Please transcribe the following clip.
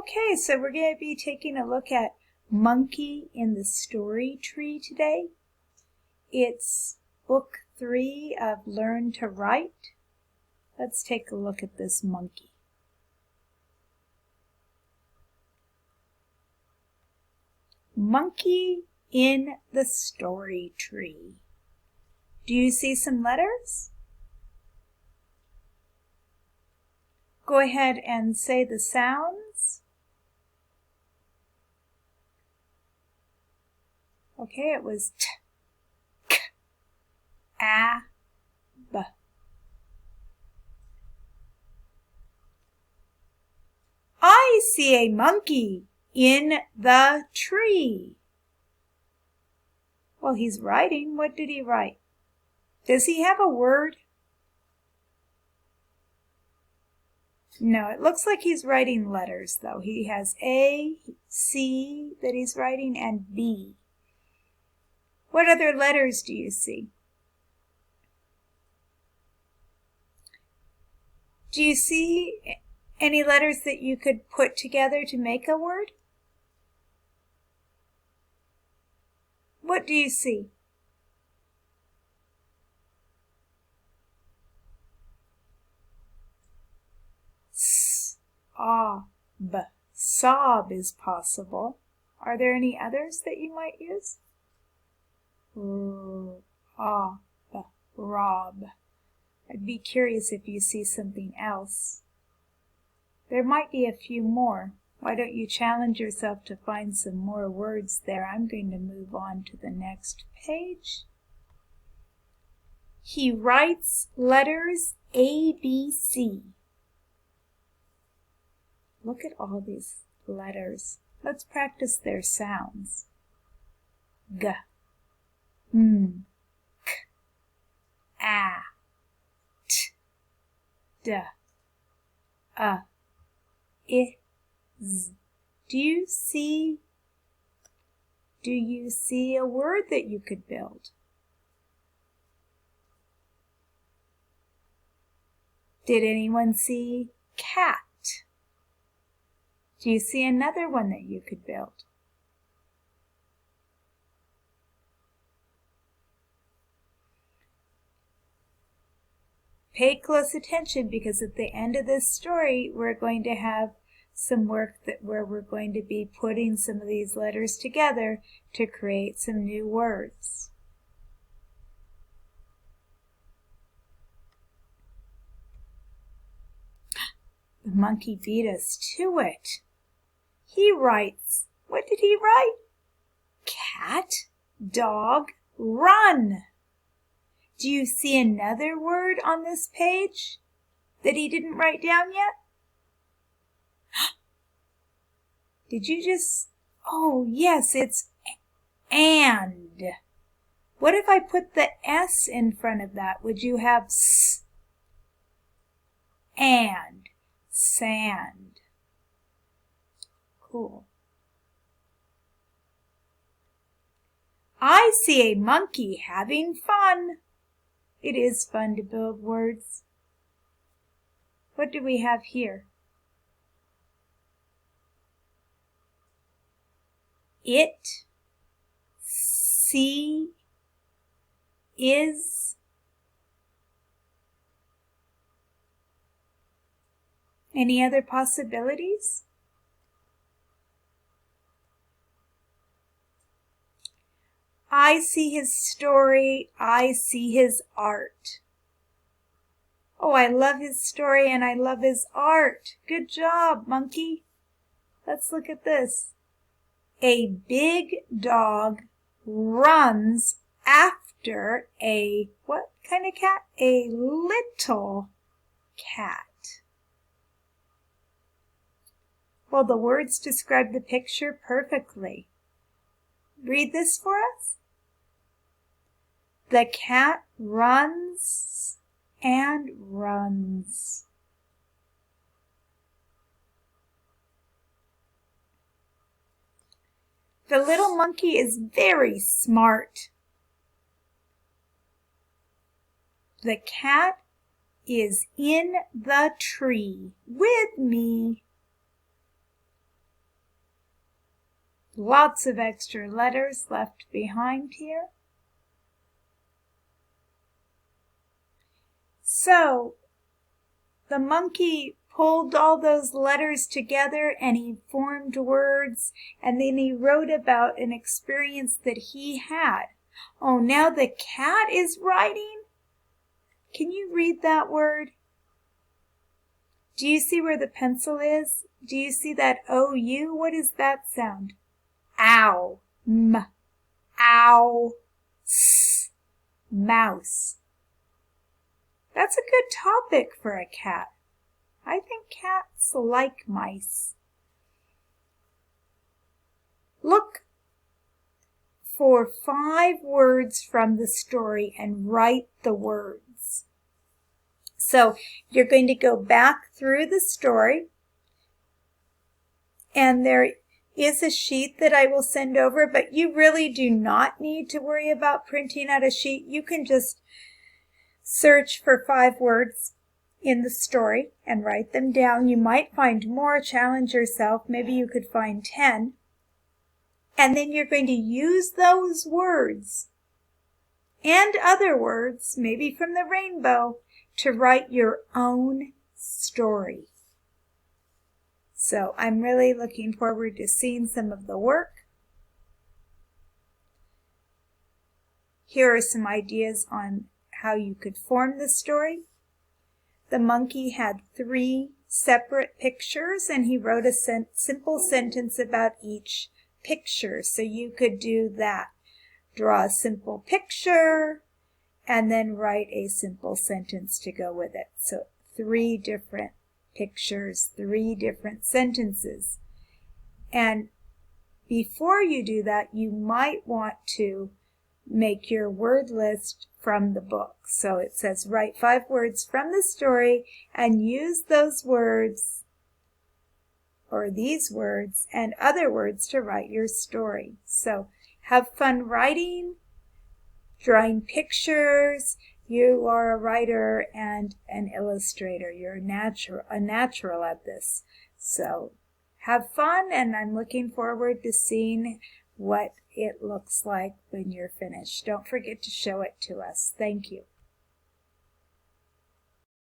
Okay, so we're going to be taking a look at Monkey in the Story Tree today. It's book 3 of Learn to Write. Let's take a look at this monkey. Monkey in the Story Tree. Do you see some letters? Go ahead and say the sounds. Okay, it was t, k, a, b. I see a monkey in the tree. Well, he's writing. What did he write? Does he have a word? No, it looks like he's writing letters, though. He has A, C that he's writing, and B. What other letters do you see? Do you see any letters that you could put together to make a word? What do you see? S-A-B. Sob is possible. Are there any others that you might use? R-A-B. Rob. I'd be curious if you see something else. There might be a few more. Why don't you challenge yourself to find some more words there? I'm going to move on to the next page. He writes letters A, B, C. Look at all these letters. Let's practice their sounds. G, M, K, A, T, D, A, I, Z. Do you see a word that you could build? Did anyone see cat? Do you see another one that you could build? Pay close attention, because at the end of this story we're going to have some work where we're going to be putting some of these letters together to create some new words. The monkey beat us to it. He writes, what did he write? Cat, dog, run. Do you see another word on this page that he didn't write down yet? Did you just, oh yes, it's and. What if I put the S in front of that? Would you have S? And, sand. Cool. I see a monkey having fun. It is fun to build words. What do we have here? It, see, is. Any other possibilities? I see his story. I see his art. Oh, I love his story and I love his art. Good job, monkey. Let's look at this. A big dog runs after a, what kind of cat? A little cat. Well, the words describe the picture perfectly. Read this for us. The cat runs and runs. The little monkey is very smart. The cat is in the tree with me. Lots of extra letters left behind here. So the monkey pulled all those letters together and he formed words, and then he wrote about an experience that he had. Oh, now the cat is writing. Can you read that word? Do you see where the pencil is? Do you see that O-U? What does that sound? Ow. M. Ow. S. Mouse. That's a good topic for a cat. I think cats like mice. Look for 5 words from the story and write the words. So you're going to go back through the story, and there is a sheet that I will send over, but you really do not need to worry about printing out a sheet. You can just search for 5 words in the story and write them down. You might find more, challenge yourself. Maybe you could find 10. And then you're going to use those words and other words, maybe from the rainbow, to write your own story. So I'm really looking forward to seeing some of the work. Here are some ideas on how you could form the story. The monkey had 3 separate pictures, and he wrote a simple sentence about each picture. So you could do that. Draw a simple picture and then write a simple sentence to go with it. So 3 different pictures, 3 different sentences. And before you do that, you might want to make your word list from the book. So it says write 5 words from the story and use those words or these words and other words to write your story. So have fun writing, drawing pictures. You are a writer and an illustrator. You're a natural at this. So have fun, and I'm looking forward to seeing what it looks like when you're finished. Don't forget to show it to us. Thank you.